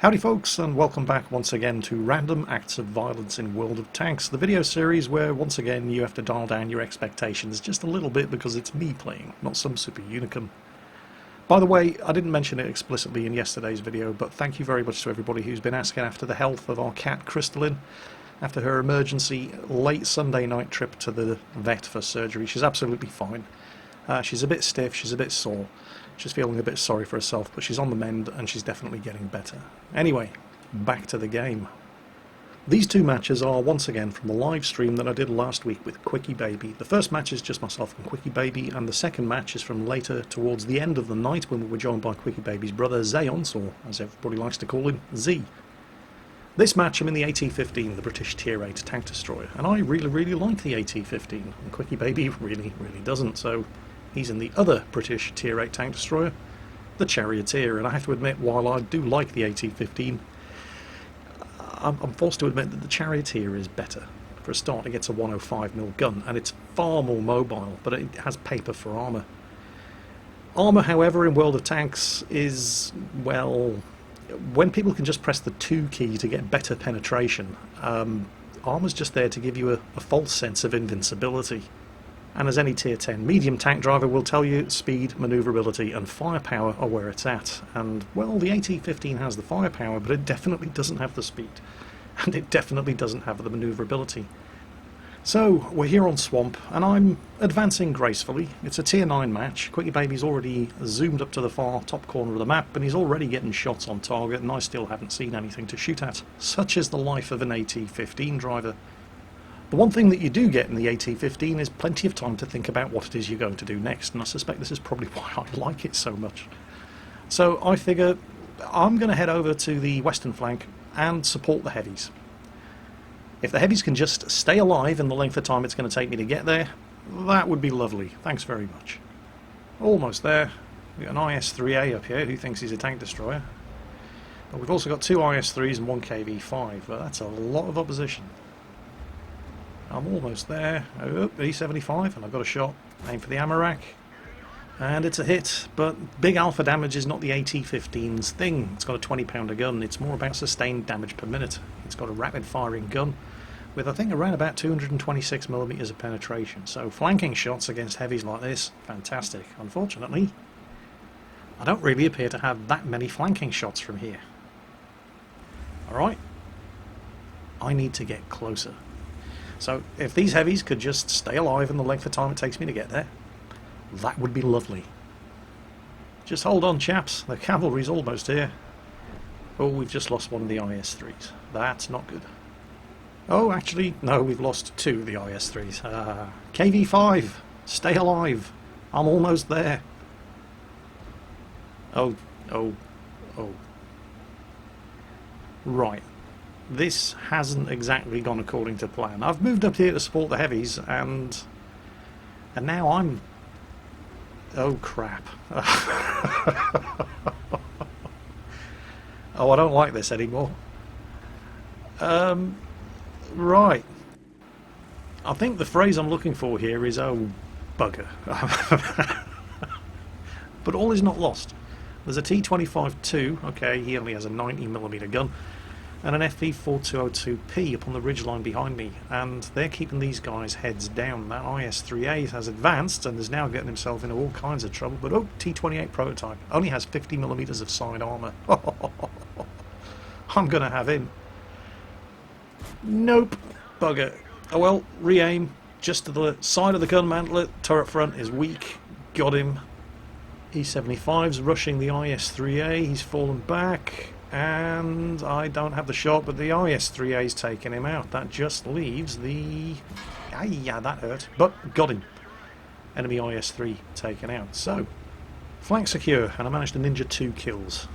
Howdy folks, and welcome back once again to Random Acts of Violence in World of Tanks, the video series where once again you have to dial down your expectations just a little bit because it's me playing, not some super unicum. By the way, I didn't mention it explicitly in yesterday's video, but thank you very much to everybody who's been asking after the health of our cat Crystalline after her emergency late Sunday night trip to the vet for surgery. She's absolutely fine. She's a bit stiff, she's a bit sore. She's feeling a bit sorry for herself, but she's on the mend and she's definitely getting better. Anyway, back to the game. These two matches are once again from the live stream that I did last week with Quickybaby. The first match is just myself and Quickybaby, and the second match is from later towards the end of the night when we were joined by Quickybaby's brother Zeons, or as everybody likes to call him, Z. This match I'm in the AT-15, the British Tier 8 tank destroyer, and I really like the AT-15, and Quickybaby really doesn't, so he's in the other British Tier 8 tank destroyer, the Charioteer, and I have to admit, while I do like the AT-15, I'm forced to admit that the Charioteer is better. For a start, it gets a 105mm gun, and it's far more mobile, but it has paper for armour. Armour, however, in World of Tanks is, well, when people can just press the 2 key to get better penetration, armour's just there to give you a false sense of invincibility. And as any Tier 10 medium tank driver will tell you, speed, manoeuvrability and firepower are where it's at. And, well, the AT-15 has the firepower, but it definitely doesn't have the speed. And it definitely doesn't have the manoeuvrability. So, we're here on Swamp, and I'm advancing gracefully. It's a Tier 9 match. Quickybaby's already zoomed up to the far top corner of the map, and he's already getting shots on target, and I still haven't seen anything to shoot at. Such is the life of an AT-15 driver. The one thing that you do get in the AT-15 is plenty of time to think about what it is you're going to do next, and I suspect this is probably why I like it so much. So I figure I'm going to head over to the western flank and support the heavies. If the heavies can just stay alive in the length of time it's going to take me to get there, that would be lovely. Thanks very much. Almost there. We've got an IS-3A up here who thinks he's a tank destroyer. But we've also got 2 IS-3s and 1 KV-5, but that's a lot of opposition. I'm almost there. Oh, E75, and I've got a shot. Aim for the ammo rack. And it's a hit, but big alpha damage is not the AT-15's thing. It's got a 20-pounder gun. It's more about sustained damage per minute. It's got a rapid-firing gun with, I think, around about 226mm of penetration. So flanking shots against heavies like this, fantastic. Unfortunately, I don't really appear to have that many flanking shots from here. Alright. I need to get closer. So if these heavies could just stay alive in the length of time it takes me to get there, that would be lovely. Just hold on, chaps. The cavalry's almost here. Oh, we've just lost one of the IS-3s. That's not good. Oh, actually, no, we've lost 2 of the IS-3s. KV-5, stay alive. I'm almost there. Oh. Right. This hasn't exactly gone according to plan. I've moved up here to support the heavies, and now I'm... Oh, crap. Oh, I don't like this anymore. Right. I think the phrase I'm looking for here is, oh, bugger. But all is not lost. There's a T-25-2, okay, he only has a 90mm gun, and an FV-4202P up on the ridgeline behind me, and they're keeping these guys' heads down. That IS-3A has advanced and is now getting himself into all kinds of trouble, but oh, T-28 prototype only has 50mm of side armour. I'm gonna have him. Nope, bugger. Oh well, re-aim, just to the side of the gun mantlet, turret front is weak, got him. E75's rushing the IS-3A, he's fallen back. And I don't have the shot, but the IS-3A's taken him out. That just leaves the... yeah, that hurt. But got him. Enemy IS-3 taken out. So, flank secure, and I managed to ninja 2 kills.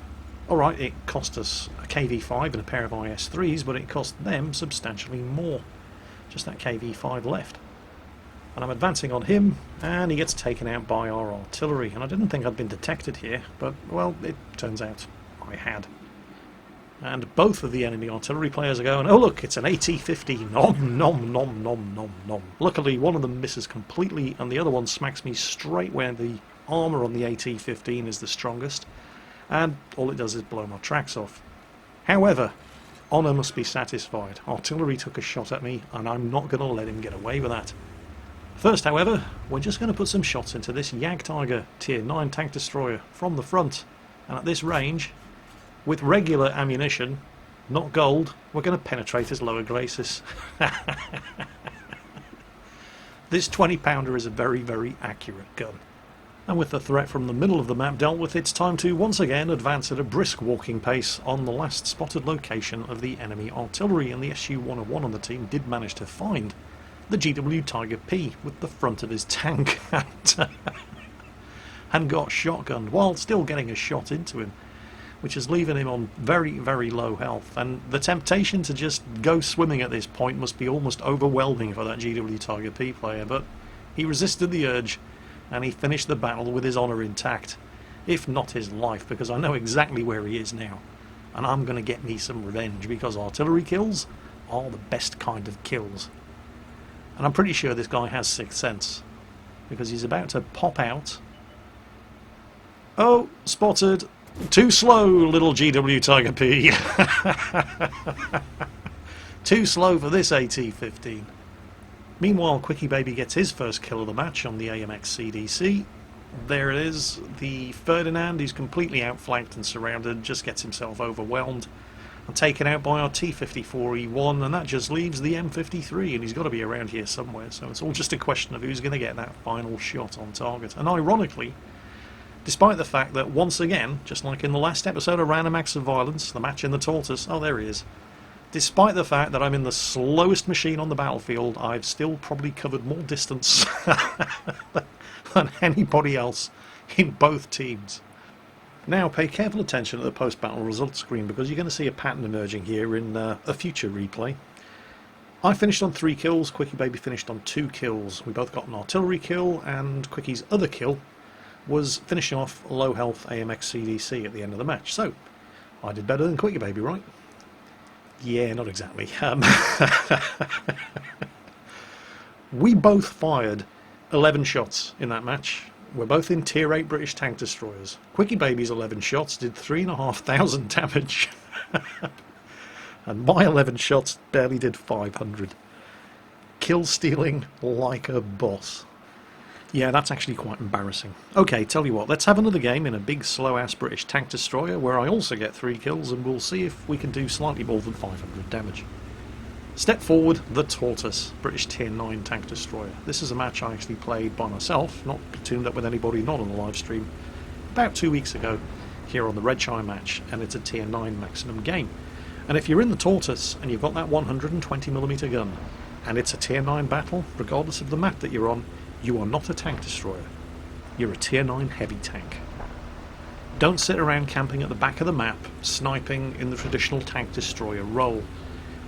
Alright, it cost us a KV-5 and a pair of IS-3s, but it cost them substantially more. Just that KV-5 left. And I'm advancing on him, and he gets taken out by our artillery. And I didn't think I'd been detected here, but, well, it turns out I had. And both of the enemy artillery players are going, oh look, it's an AT-15, nom nom nom nom nom nom. Luckily one of them misses completely and the other one smacks me straight where the armour on the AT-15 is the strongest, and all it does is blow my tracks off. However, honour must be satisfied. Artillery took a shot at me, and I'm not going to let him get away with that. First, however, we're just going to put some shots into this Jagdtiger Tier 9 tank destroyer from the front. And at this range, with regular ammunition, not gold, we're going to penetrate his lower glacis. This 20-pounder is a very, very accurate gun. And with the threat from the middle of the map dealt with, it's time to once again advance at a brisk walking pace on the last spotted location of the enemy artillery, and the SU-101 on the team did manage to find the GW Tiger P with the front of his tank and got shotgunned while still getting a shot into him, which is leaving him on very, very low health. And the temptation to just go swimming at this point must be almost overwhelming for that GW Tiger P player, but he resisted the urge and he finished the battle with his honour intact, if not his life, because I know exactly where he is now, and I'm going to get me some revenge, because artillery kills are the best kind of kills. And I'm pretty sure this guy has sixth sense, because he's about to pop out. Oh, spotted. Too slow, little GW Tiger P. Too slow for this AT-15. Meanwhile, Quickybaby gets his first kill of the match on the AMX CDC. There it is, the Ferdinand, who's completely outflanked and surrounded, just gets himself overwhelmed and taken out by our T-54E1, and that just leaves the M53, and he's got to be around here somewhere, so it's all just a question of who's going to get that final shot on target. And ironically, despite the fact that once again, just like in the last episode of Random Acts of Violence, the match in the Tortoise, oh there he is, despite the fact that I'm in the slowest machine on the battlefield, I've still probably covered more distance than anybody else in both teams. Now pay careful attention to the post-battle results screen, because you're going to see a pattern emerging here in a future replay. I finished on 3 kills, Quickybaby finished on 2 kills. We both got an artillery kill, and Quicky's other kill was finishing off a low health AMX CDC at the end of the match. So, I did better than Quickybaby, right? Yeah, not exactly. We both fired 11 shots in that match. We're both in Tier 8 British tank destroyers. Quickybaby's 11 shots did 3,500 damage. And my 11 shots barely did 500. Kill stealing like a boss. Yeah, that's actually quite embarrassing. Okay, tell you what, let's have another game in a big slow-ass British tank destroyer where I also get 3 kills, and we'll see if we can do slightly more than 500 damage. Step forward, the Tortoise, British Tier 9 tank destroyer. This is a match I actually played by myself, not teamed up with anybody, not on the live stream, about 2 weeks ago here on the Redshire match, and it's a Tier 9 maximum game. And if you're in the Tortoise and you've got that 120mm gun, and it's a Tier 9 battle, regardless of the map that you're on, you are not a tank destroyer. You're a Tier 9 heavy tank. Don't sit around camping at the back of the map, sniping in the traditional tank destroyer role.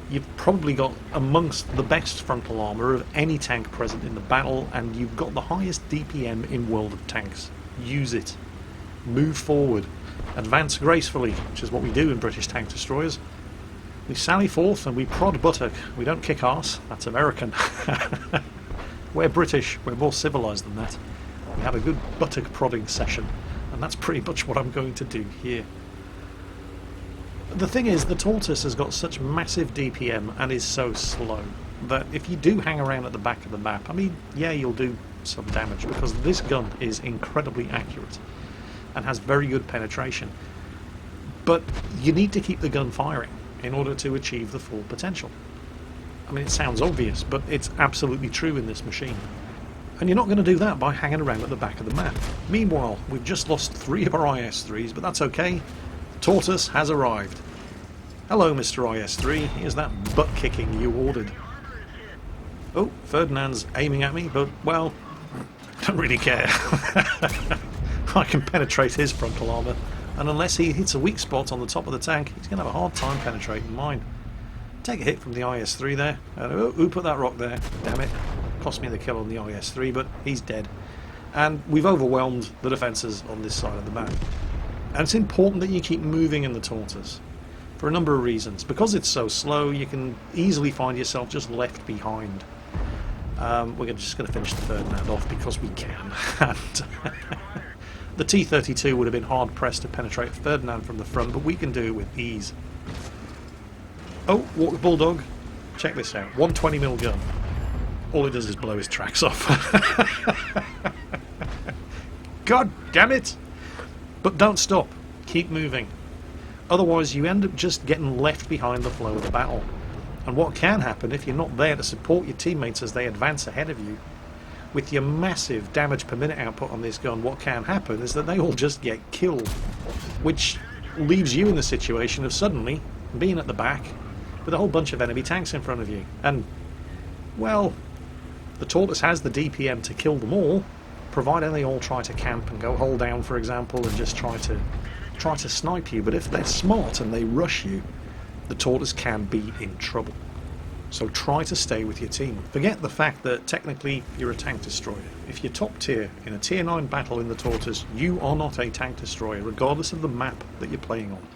You've probably got amongst the best frontal armour of any tank present in the battle, and you've got the highest DPM in World of Tanks. Use it. Move forward. Advance gracefully, which is what we do in British tank destroyers. We sally forth and we prod buttock. We don't kick arse. That's American. We're British, we're more civilised than that. We have a good buttock prodding session, and that's pretty much what I'm going to do here. The thing is, the Tortoise has got such massive DPM and is so slow that if you do hang around at the back of the map, I mean, yeah, you'll do some damage, because this gun is incredibly accurate and has very good penetration. But you need to keep the gun firing in order to achieve the full potential. I mean, it sounds obvious, but it's absolutely true in this machine. And you're not going to do that by hanging around at the back of the map. Meanwhile, we've just lost 3 of our IS-3s, but that's okay. The Tortoise has arrived. Hello, Mr. IS-3. Here's that butt-kicking you ordered. Oh, Ferdinand's aiming at me, but, well, don't really care. I can penetrate his frontal armour, and unless he hits a weak spot on the top of the tank, he's going to have a hard time penetrating mine. Take a hit from the IS-3 there. Who put that rock there? Damn it. Cost me the kill on the IS-3, but he's dead. And we've overwhelmed the defences on this side of the map. And it's important that you keep moving in the Tortoise, for a number of reasons. Because it's so slow, you can easily find yourself just left behind. We're just going to finish the Ferdinand off because we can. And the T-32 would have been hard-pressed to penetrate Ferdinand from the front, but we can do it with ease. Oh, Walker Bulldog. Check this out. 120mm gun. All it does is blow his tracks off. God damn it! But don't stop. Keep moving. Otherwise you end up just getting left behind the flow of the battle. And what can happen if you're not there to support your teammates as they advance ahead of you, with your massive damage per minute output on this gun, what can happen is that they all just get killed, which leaves you in the situation of suddenly being at the back with a whole bunch of enemy tanks in front of you. And, well, the Tortoise has the DPM to kill them all, provided they all try to camp and go hold down, for example, and just try to snipe you. But if they're smart and they rush you, the Tortoise can be in trouble. So try to stay with your team. Forget the fact that technically you're a tank destroyer. If you're top tier in a tier 9 battle in the Tortoise, you are not a tank destroyer, regardless of the map that you're playing on.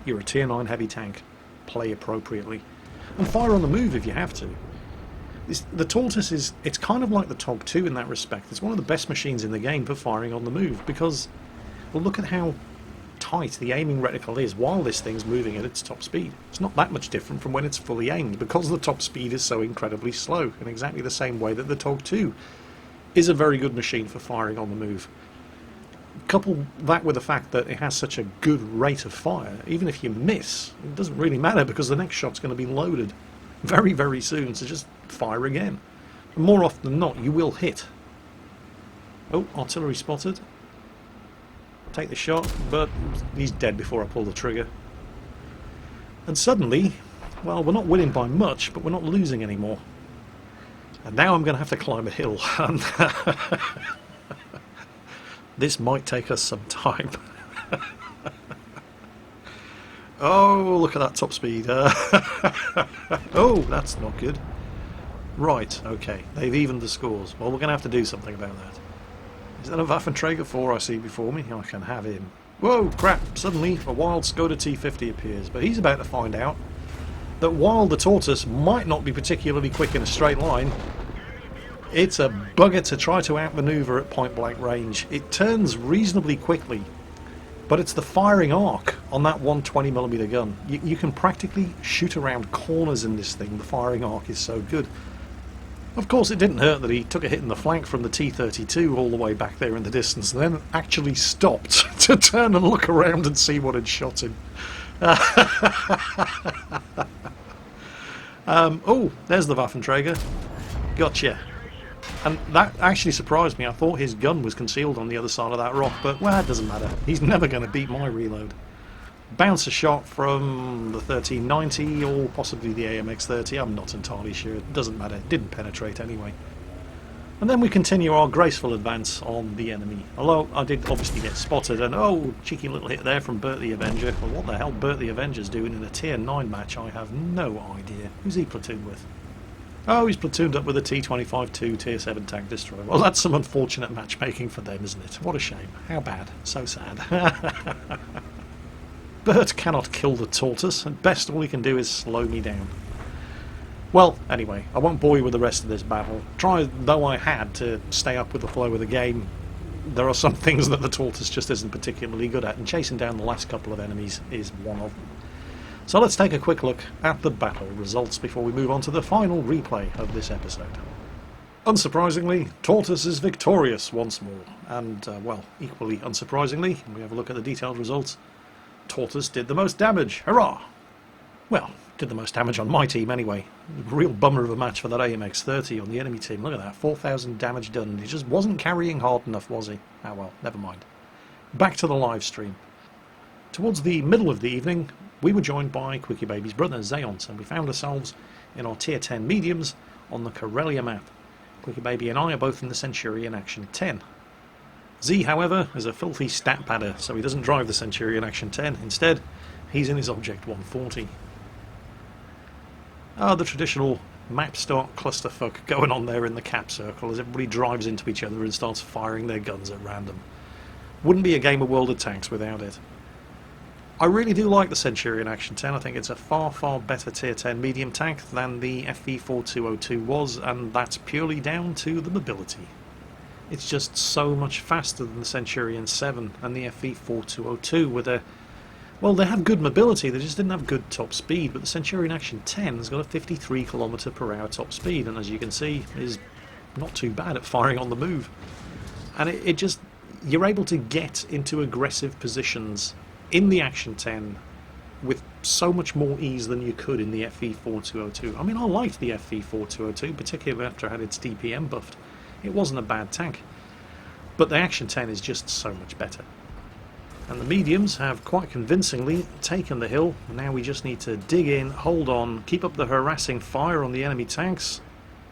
You're a tier 9 heavy tank. Play appropriately. And fire on the move if you have to. The Tortoise it's kind of like the TOG 2 in that respect. It's one of the best machines in the game for firing on the move, because, well, look at how tight the aiming reticle is while this thing's moving at its top speed. It's not that much different from when it's fully aimed, because the top speed is so incredibly slow, in exactly the same way that the TOG 2 is a very good machine for firing on the move. Couple that with the fact that it has such a good rate of fire, even if you miss, it doesn't really matter, because the next shot's going to be loaded very, very soon, so just fire again. And more often than not, you will hit. Oh, artillery spotted. Take the shot, but he's dead before I pull the trigger. And suddenly, well, we're not winning by much, but we're not losing anymore. And now I'm going to have to climb a hill. And this might take us some time. Oh, look at that top speed. Oh, that's not good. Right, okay, they've evened the scores. Well, we're going to have to do something about that. Is that a Waffenträger 4 I see before me? I can have him. Whoa, crap! Suddenly a wild Skoda T50 appears, but he's about to find out that while the Tortoise might not be particularly quick in a straight line, it's a bugger to try to outmaneuver at point-blank range. It turns reasonably quickly, but it's the firing arc on that 120mm gun. You can practically shoot around corners in this thing. The firing arc is so good. Of course, it didn't hurt that he took a hit in the flank from the T-32 all the way back there in the distance, and then actually stopped to turn and look around and see what had shot him. Oh, there's the Waffenträger. Gotcha. And that actually surprised me. I thought his gun was concealed on the other side of that rock, but, well, it doesn't matter. He's never going to beat my reload. Bouncer shot from the 1390 or possibly the AMX-30, I'm not entirely sure, it doesn't matter, it didn't penetrate anyway. And then we continue our graceful advance on the enemy, although I did obviously get spotted, and oh, cheeky little hit there from Bert the Avenger. Well, what the hell Bert the Avenger's doing in a tier 9 match, I have no idea. Who's he platooned with? Oh, he's platooned up with a T-25-2 tier 7 tank destroyer. Well, that's some unfortunate matchmaking for them, isn't it? What a shame. How bad. So sad. Bert cannot kill the Tortoise, at best all he can do is slow me down. Well, anyway, I won't bore you with the rest of this battle. Try though I had to stay up with the flow of the game, there are some things that the Tortoise just isn't particularly good at, and chasing down the last couple of enemies is one of them. So let's take a quick look at the battle results before we move on to the final replay of this episode. Unsurprisingly, Tortoise is victorious once more, and, well, equally unsurprisingly, when we have a look at the detailed results, Tortoise did the most damage. Hurrah! Well, did the most damage on my team anyway. Real bummer of a match for that AMX-30 on the enemy team. Look at that, 4,000 damage done. He just wasn't carrying hard enough, was he? Ah well, never mind. Back to the live stream. Towards the middle of the evening, we were joined by Quickybaby's brother, Zaont, and we found ourselves in our tier 10 mediums on the Karelia map. Quickybaby and I are both in the Centurion Action 10. Z, however, is a filthy stat padder, so he doesn't drive the Centurion Action 10. Instead, he's in his Object 140. The traditional map start clusterfuck going on there in the cap circle as everybody drives into each other and starts firing their guns at random. Wouldn't be a game of World of Tanks without it. I really do like the Centurion Action 10. I think it's a far, far better tier 10 medium tank than the FV4202 was, and that's purely down to the mobility. It's just so much faster than the Centurion 7 and the FV4202 with a Well, they have good mobility, they just didn't have good top speed, but the Centurion Action 10 has got a 53 km/h top speed, and as you can see, is not too bad at firing on the move. And it just, you're able to get into aggressive positions in the Action 10 with so much more ease than you could in the FV4202. I mean, I liked the FV4202, particularly after it had its DPM buffed. It wasn't a bad tank, but the Action 10 is just so much better. And the mediums have quite convincingly taken the hill. Now we just need to dig in, hold on, keep up the harassing fire on the enemy tanks,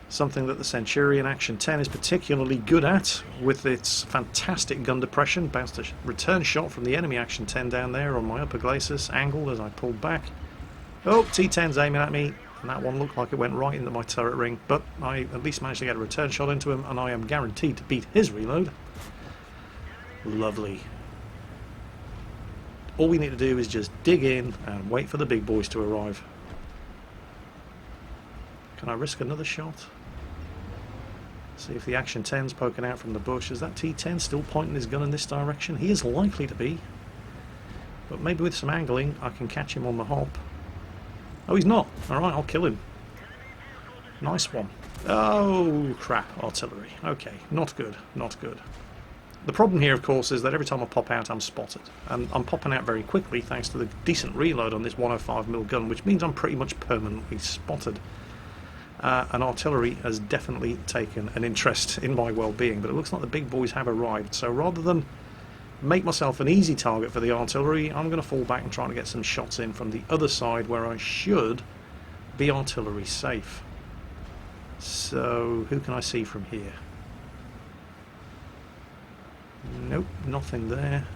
something that the Centurion Action 10 is particularly good at, with its fantastic gun depression. Bounced a return shot from the enemy Action 10 down there on my upper glacis, angled as I pulled back. Oh, T10's aiming at me, and that one looked like it went right into my turret ring, but I at least managed to get a return shot into him, and I am guaranteed to beat his reload. Lovely. All we need to do is just dig in and wait for the big boys to arrive. Can I risk another shot? See if the Action 10's poking out from the bush. Is that T10 still pointing his gun in this direction? He is likely to be. But maybe with some angling I can catch him on the hop. Oh, he's not. Alright, I'll kill him. Nice one. Oh, crap. Artillery. Okay, not good. Not good. The problem here, of course, is that every time I pop out, I'm spotted. And I'm popping out very quickly thanks to the decent reload on this 105mm gun, which means I'm pretty much permanently spotted. And artillery has definitely taken an interest in my well-being, but it looks like the big boys have arrived. So rather than make myself an easy target for the artillery, I'm going to fall back and try to get some shots in from the other side where I should be artillery safe. So who can I see from here? Nope, nothing there.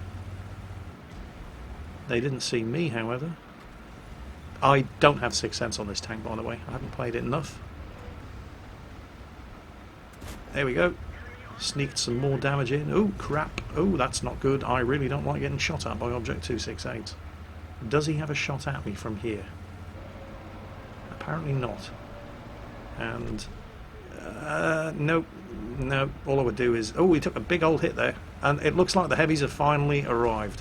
They didn't see me, however. I don't have Sixth Sense on this tank, by the way. I haven't played it enough. There we go. Sneaked some more damage in. Oh, crap. Oh, that's not good. I really don't like getting shot at by Object 268. Does he have a shot at me from here? Apparently not. And nope. No, all I would do is... Oh, he took a big old hit there. And it looks like the heavies have finally arrived.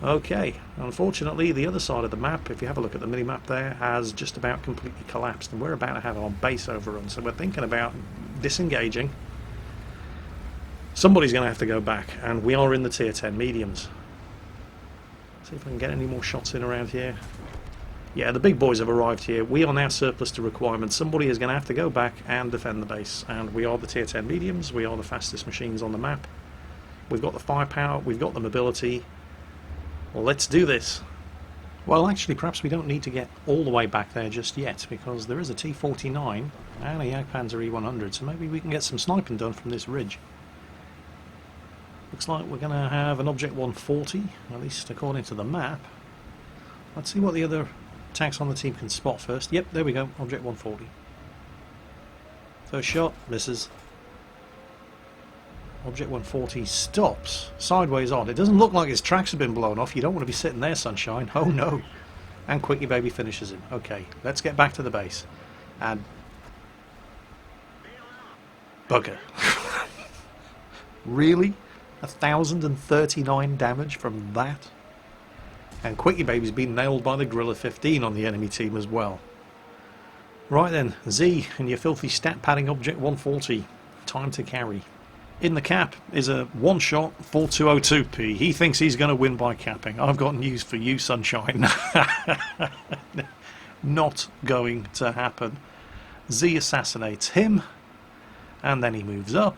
Okay, unfortunately the other side of the map, if you have a look at the mini-map there, has just about completely collapsed. And we're about to have our base overrun. So we're thinking about disengaging. Somebody's going to have to go back. And we are in the tier 10 mediums. See if I can get any more shots in around here. Yeah, the big boys have arrived here. We are now surplus to requirements. Somebody is going to have to go back and defend the base. And we are the tier 10 mediums. We are the fastest machines on the map. We've got the firepower. We've got the mobility. Well, let's do this. Well, actually, perhaps we don't need to get all the way back there just yet, because there is a T-49 and a Jagdpanzer E-100, so maybe we can get some sniping done from this ridge. Looks like we're going to have an Object 140, at least according to the map. Let's see what the other tanks on the team can spot first. Yep, there we go, Object 140. First shot, misses. Object 140 stops sideways on. It doesn't look like his tracks have been blown off. You don't want to be sitting there, sunshine. Oh no. And Quickybaby finishes him. Okay, let's get back to the base. And... bugger. Really? 1,039 damage from that? And Quickybaby's been nailed by the Gorilla 15 on the enemy team as well. Right then, Z and your filthy stat padding Object 140. Time to carry. In the cap is a one-shot 4202p. He thinks he's going to win by capping. I've got news for you, sunshine. Not going to happen. Z assassinates him, and then he moves up,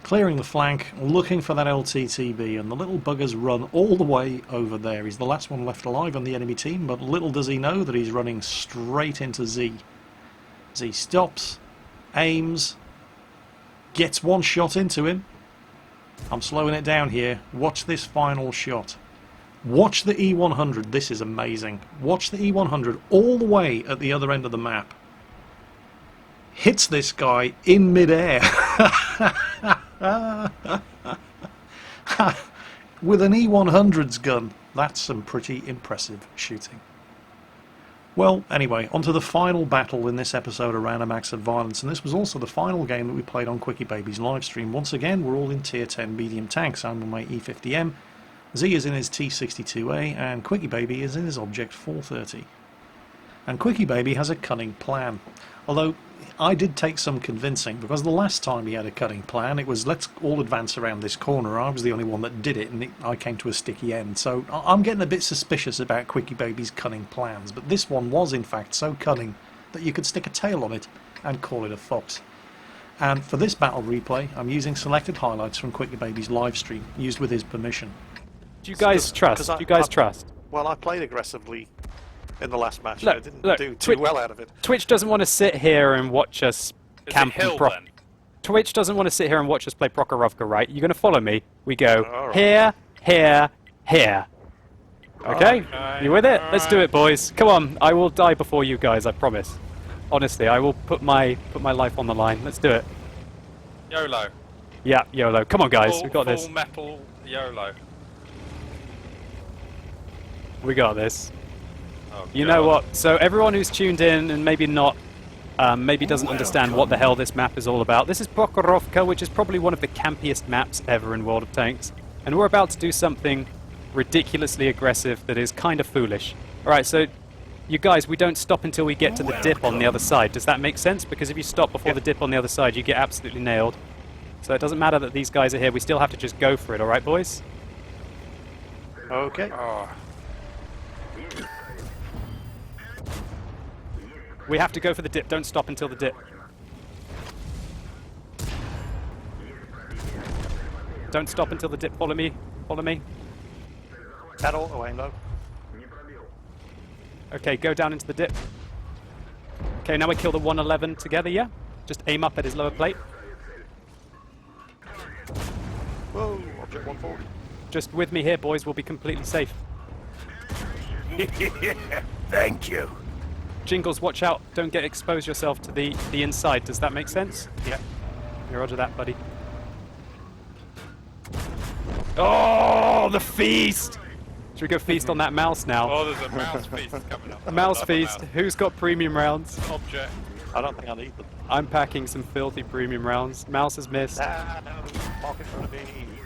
clearing the flank, looking for that LTTB, and the little bugger's run all the way over there. He's the last one left alive on the enemy team, but little does he know that he's running straight into Z. Z stops, aims, gets one shot into him. I'm slowing it down here. Watch this final shot. Watch the E100. This is amazing. Watch the E100 all the way at the other end of the map. Hits this guy in midair. With an E100's gun. That's some pretty impressive shooting. Well, anyway, on to the final battle in this episode of Random Acts of Violence, and this was also the final game that we played on Quickybaby's livestream. Once again, we're all in tier 10 medium tanks. I'm on my E50M, Z is in his T62A, and Quickybaby is in his Object 430. And Quickybaby has a cunning plan. Although, I did take some convincing, because the last time he had a cunning plan, it was let's all advance around this corner. I was the only one that did it, and I came to a sticky end. So I'm getting a bit suspicious about Quickybaby's cunning plans, but this one was in fact so cunning that you could stick a tail on it and call it a fox. And for this battle replay, I'm using selected highlights from Quickybaby's live stream, used with his permission. Do you guys trust? Do you guys trust? Well, I played aggressively in the last match. Look, I didn't look, do too well out of it. Twitch doesn't want to sit here and watch us camp and Twitch doesn't want to sit here and watch us play Prokhorovka, right? You're going to follow me. We go right. here, here, here. Okay? You with it? Let's do it, boys. Come on. I will die before you guys, I promise. Honestly, I will put my life on the line. Let's do it. YOLO. Yeah, YOLO. Come on, guys. We got this. Full metal YOLO. We got this. Oh, you know what? So everyone who's tuned in and maybe not, maybe doesn't understand what the hell this map is all about. This is Prokhorovka, which is probably one of the campiest maps ever in World of Tanks. And we're about to do something ridiculously aggressive that is kind of foolish. Alright, so you guys, we don't stop until we get to the dip on the other side. Does that make sense? Because if you stop before the dip on the other side, you get absolutely nailed. So it doesn't matter that these guys are here. We still have to just go for it, alright, boys? Okay. Oh. We have to go for the dip. Don't stop until the dip. Don't stop until the dip. Follow me. Follow me. Pedal away low. Okay, go down into the dip. Okay, now we kill the 111 together, yeah? Just aim up at his lower plate. Whoa, Object 140. Just with me here, boys. We'll be completely safe. Thank you. Jingles, watch out. Don't get exposed yourself to the inside. Does that make sense? Yeah. Yeah, roger that, buddy. Oh, the feast! Should we go feast on that mouse now? Oh, there's a mouse feast coming up. A mouse feast. Who's got premium rounds? Object. I don't think I need them. I'm packing some filthy premium rounds. Mouse has missed. Ah, no. Mark in front of me.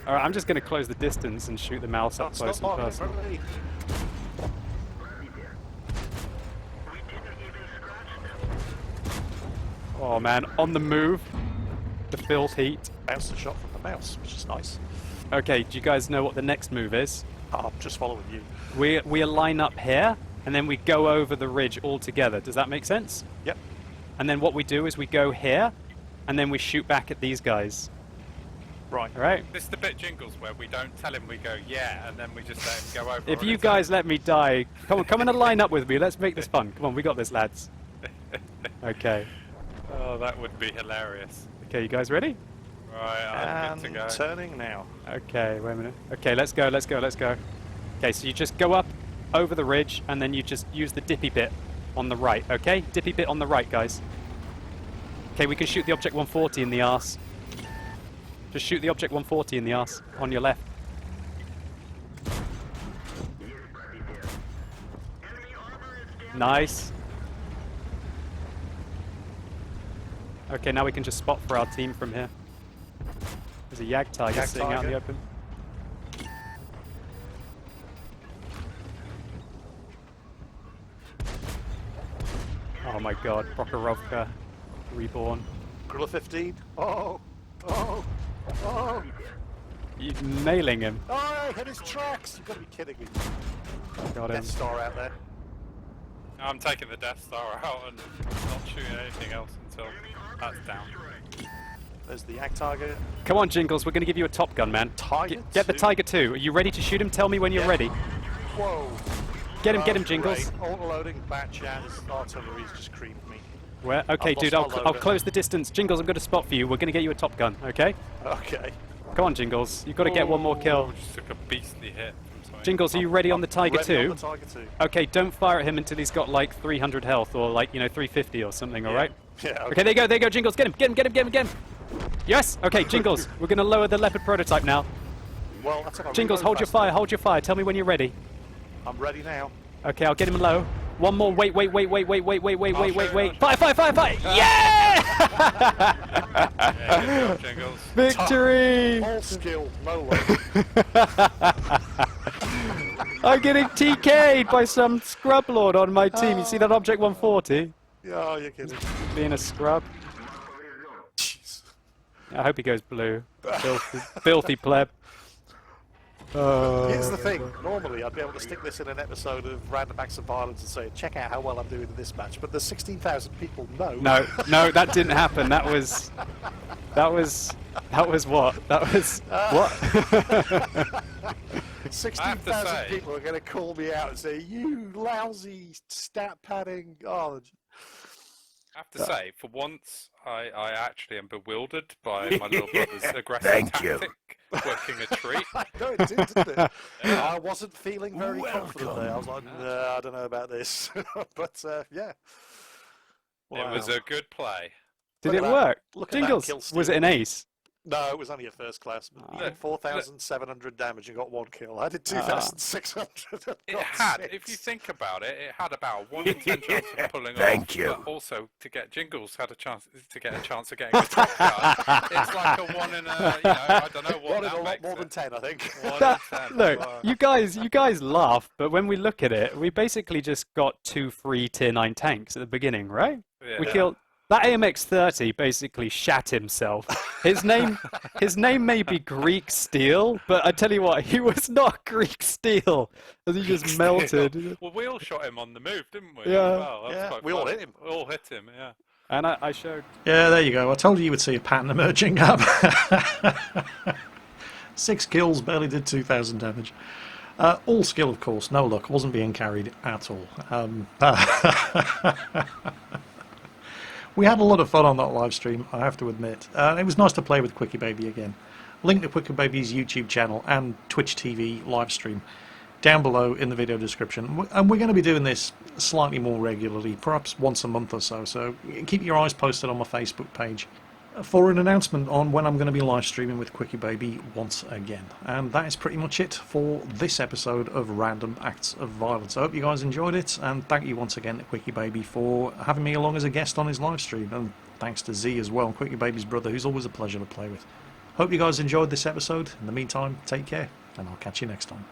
Alright, I'm just going to close the distance and shoot the mouse up close and Stop marking in personal. front of me. Oh man, on the move. The filth heat. Bounced a shot from the mouse, which is nice. Okay, do you guys know what the next move is? I'm just following you. We align up here, and then we go over the ridge all together. Does that make sense? Yep. And then what we do is we go here, and then we shoot back at these guys. Right. All right? This is the bit Jingles where we don't tell him we go yeah, and then we just let him go over. If on you his guys let me die, come and line up with me. Let's make this fun. Come on, we got this, lads. Okay. own. Oh, that would be hilarious. Okay, you guys ready? Right, I'm good to go. Turning now. Okay, wait a minute. Okay, let's go, let's go, let's go. Okay, so you just go up over the ridge, and then you just use the dippy bit on the right, okay? Dippy bit on the right, guys. Okay, we can shoot the Object 140 in the arse. Just shoot the Object 140 in the arse, on your left. Nice. Okay, now we can just spot for our team from here. There's a Yag Tiger Yag sitting out in the Tiger. open. Oh my god, Prokhorovka reborn. Gorilla 15. Oh. Oh. Oh. You're nailing him. Oh, I hit his tracks. You've got to be kidding me. Got him. Death Star out there. I'm taking the Death Star out and not shooting anything else until that's down. There's the Yak Tiger. Come on, Jingles, we're going to give you a Top Gun, man. Tiger Get the 2. Tiger 2. Are you ready to shoot him? Tell me when you're Yeah. ready. Whoa. Get him, Great. Jingles. Auto-loading, batch, and his artillery's just creamed me. Where? Okay, I've dude, lost my I'll loader. close the distance. Jingles, I'm going to spot for you. We're going to get you a Top Gun, okay? Okay. Come on, Jingles. You've got to get one more kill. Oh, just took a beastly hit from something. Jingles, are you ready on the Tiger Ready 2? on the Tiger 2. Okay, don't fire at him until he's got like 300 health or like, 350 or something, alright? Yeah, Okay, there you go, Jingles. Get him. Yes! Okay, Jingles, we're going to lower the Leopard prototype now. Well, that's on Jingles, hold your fire. Tell me when you're ready. I'm ready now. Okay, I'll get him low. One more. Wait. I'll show you. Fire! Yeah! Yeah, good job, Jingles. Victory! All skill, no luck. I'm getting TK'd by some scrublord on my team. You see that Object 140? Oh, you're kidding. Being a scrub. Jeez. I hope he goes blue. Filthy pleb. Here's the thing. Normally, I'd be able to stick this in an episode of Random Acts of Violence and say, check out how well I'm doing in this match. But there's 16,000 people. No. No, that didn't happen. That was what? That was what? 16,000 people are going to call me out and say, you lousy stat padding. Oh. I have to say, for once, I actually am bewildered by my little brother's aggressive tactic working a treat. I know it did, didn't it? I wasn't feeling very confident there. I was like, I don't know about this. But, yeah. Wow. It was a good play. Did it work? Jingles, was it an ace? No, it was only a first class. You did 4,700 damage and got 1 kill. I did 2,600. It had, if you think about it, it had about 1 in 10 chance of pulling off. But also, to get Jingles had a chance of getting a top cut. It's like a 1 in a, I don't know what that makes more than 10, I think. 1 in 10. Look, you guys laugh, but when we look at it, we basically just got 2 free tier 9 tanks at the beginning, right? Yeah. We killed. That AMX-30 basically shat himself. His name may be Greek Steel, but I tell you what, he was not Greek Steel, as he just melted. Well, we all shot him on the move, didn't we? Yeah. Well, we all hit him. We all hit him, yeah. And I showed... Yeah, there you go. I told you would see a pattern emerging up. 6 kills, barely did 2,000 damage. All skill, of course. No luck. Wasn't being carried at all. We had a lot of fun on that live stream, I have to admit. It was nice to play with Quickybaby again. Link to Quickybaby's YouTube channel and Twitch TV live stream down below in the video description. And we're going to be doing this slightly more regularly, perhaps once a month or so. So keep your eyes posted on my Facebook page for an announcement on when I'm going to be live streaming with Quickybaby once again. And that is pretty much it for this episode of Random Acts of Violence. I hope you guys enjoyed it, and thank you once again to Quickybaby for having me along as a guest on his live stream, and thanks to Z as well, Quickybaby's brother, who's always a pleasure to play with. Hope you guys enjoyed this episode. In the meantime, take care, and I'll catch you next time.